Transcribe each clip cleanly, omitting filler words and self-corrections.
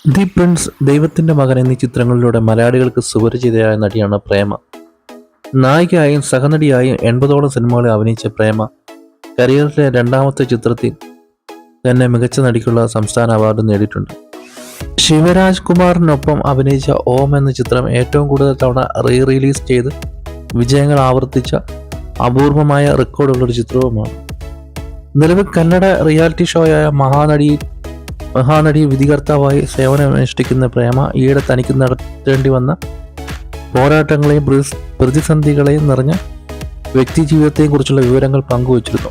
The Prince, ദൈവത്തിന്റെ മകൻ എന്നീ ചിത്രങ്ങളിലൂടെ മലയാളികൾക്ക് സുപരിചിതയായ നടിയാണ് പ്രേമ. നായികയായും സഹനടിയായും 80ഓളം സിനിമകളിൽ അഭിനയിച്ച പ്രേമ കരിയറിലെ രണ്ടാമത്തെ ചിത്രത്തിൽ തന്നെ മികച്ച നടിക്കുള്ള സംസ്ഥാന അവാർഡ് നേടിയിട്ടുണ്ട്. ശിവരാജ് കുമാറിനൊപ്പം അഭിനയിച്ച ഓം എന്ന ചിത്രം ഏറ്റവും കൂടുതൽ തവണ റിലീസ് ചെയ്ത് വിജയങ്ങൾ ആവർത്തിച്ച അപൂർവമായ റെക്കോർഡുള്ളൊരു ചിത്രവുമാണ്. നിലവിൽ കന്നഡ റിയാലിറ്റി ഷോയായ മഹാനടി വിധികർത്താവായി സേവനമനുഷ്ഠിക്കുന്ന പ്രേമ ഈയിടെ തനിക്ക് നടത്തേണ്ടി വന്ന പോരാട്ടങ്ങളെയും പ്രതിസന്ധികളെയും നിറഞ്ഞ വ്യക്തി ജീവിതത്തെയും കുറിച്ചുള്ള വിവരങ്ങൾ പങ്കുവച്ചിരുന്നു.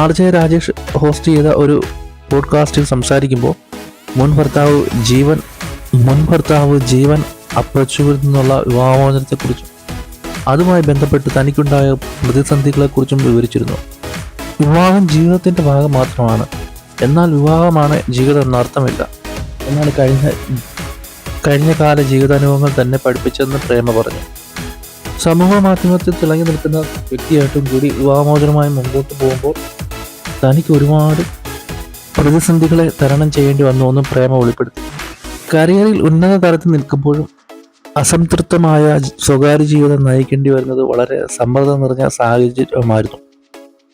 RJ രാജേഷ് ഹോസ്റ്റ് ചെയ്ത ഒരു പോഡ്കാസ്റ്റിൽ സംസാരിക്കുമ്പോൾ മുൻ ഭർത്താവ് ജീവൻ അപ്രച്ചുവിൽ നിന്നുള്ള വിവാഹമോചനത്തെക്കുറിച്ചും അതുമായി ബന്ധപ്പെട്ട് തനിക്കുണ്ടായ പ്രതിസന്ധികളെക്കുറിച്ചും വിവരിച്ചിരുന്നു. വിവാഹം ജീവിതത്തിന്റെ ഭാഗം മാത്രമാണ്, എന്നാൽ വിവാഹമാണ് ജീവിതം എന്നർത്ഥമില്ല എന്നാണ് കഴിഞ്ഞ കാല ജീവിതാനുഭവങ്ങൾ തന്നെ പഠിപ്പിച്ചതെന്ന് പ്രേമ പറഞ്ഞു. സമൂഹ മാധ്യമത്തിൽ തിളങ്ങി നിൽക്കുന്ന വ്യക്തിയായിട്ടും കൂടി വിവാഹമോചനമായി മുമ്പോട്ട് പോകുമ്പോൾ തനിക്ക് ഒരുപാട് പ്രതിസന്ധികളെ തരണം ചെയ്യേണ്ടി വന്നുവെന്നും പ്രേമ വെളിപ്പെടുത്തി. കരിയറിൽ ഉന്നത തലത്തിൽ നിൽക്കുമ്പോഴും അസംതൃപ്തമായ സ്വകാര്യ ജീവിതം നയിക്കേണ്ടി വരുന്നത് വളരെ സമ്മർദ്ദം നിറഞ്ഞ സാഹചര്യമായിരുന്നു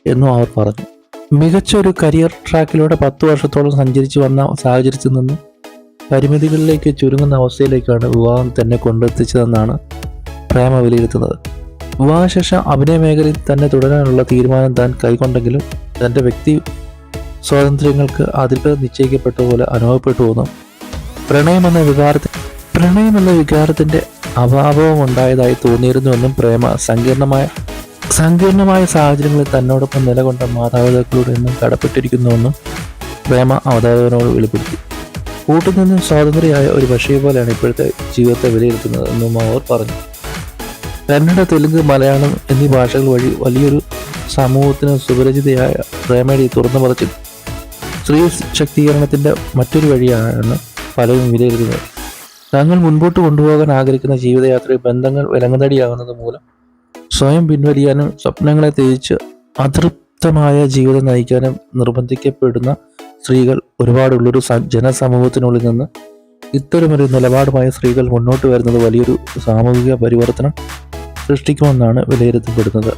എന്നും അവർ പറഞ്ഞു. മികച്ച ഒരു കരിയർ ട്രാക്കിലൂടെ 10 വർഷത്തോളം സഞ്ചരിച്ചു വന്ന സാഹചര്യത്തിൽ നിന്ന് പരിമിതികളിലേക്ക് ചുരുങ്ങുന്ന അവസ്ഥയിലേക്കാണ് വിവാഹം തന്നെ കൊണ്ടെത്തിച്ചതെന്നാണ് പ്രേമ വിലയിരുത്തുന്നത്. വിവാഹശേഷം അഭിനയ മേഖലയിൽ തന്നെ തുടരാനുള്ള തീരുമാനം താൻ കൈക്കൊണ്ടെങ്കിലും തൻ്റെ വ്യക്തി സ്വാതന്ത്ര്യങ്ങൾക്ക് അതിർത്തി നിശ്ചയിക്കപ്പെട്ടതുപോലെ അനുഭവപ്പെട്ടുവെന്നും പ്രണയമെന്ന വികാരത്തിന്റെ അഭാവം ഉണ്ടായതായി തോന്നിയിരുന്നുവെന്നും പ്രേമ സങ്കീർണമായ സാഹചര്യങ്ങളിൽ തന്നോടൊപ്പം നിലകൊണ്ട മാതാപിതാക്കളോട് എന്നും കടപ്പെട്ടിരിക്കുന്നുവെന്നും പ്രേമ അവതാരകനോട് വെളിപ്പെടുത്തി. കൂട്ടുനിന്നും സ്വാതന്ത്ര്യമായ ഒരു പക്ഷിയെ പോലെയാണ് ഇപ്പോഴത്തെ ജീവിതത്തെ വിലയിരുത്തുന്നത് എന്നും അവർ പറഞ്ഞു. കന്നഡ, തെലുങ്ക്, മലയാളം എന്നീ ഭാഷകൾ വഴി വലിയൊരു സമൂഹത്തിന് സുപരിചിതയായ പ്രേമയുടെ തുറന്നു പറച്ചിൽ സ്ത്രീ ശാക്തീകരണത്തിന്റെ മറ്റൊരു വഴിയാണ് പലരും വിലയിരുത്തുന്നത്. തങ്ങൾ മുൻപോട്ട് കൊണ്ടുപോകാൻ ആഗ്രഹിക്കുന്ന ജീവിതയാത്രയിൽ ബന്ധങ്ങൾ വിലങ്ങുതടിയാകുന്നത് മൂലം സ്വയം പിൻവലിയാനും സ്വപ്നങ്ങളെ ത്യജിച്ച് അതൃപ്തമായ ജീവിതം നയിക്കാനും നിർബന്ധിക്കപ്പെടുന്ന സ്ത്രീകൾ ഒരുപാടുള്ളൊരു ജനസമൂഹത്തിനുള്ളിൽ നിന്ന് ഇത്തരമൊരു നിലപാടുമായ സ്ത്രീകൾ മുന്നോട്ട് വരുന്നത് വലിയൊരു സാമൂഹിക പരിവർത്തനം സൃഷ്ടിക്കുമെന്നാണ് വിലയിരുത്തപ്പെടുന്നത്.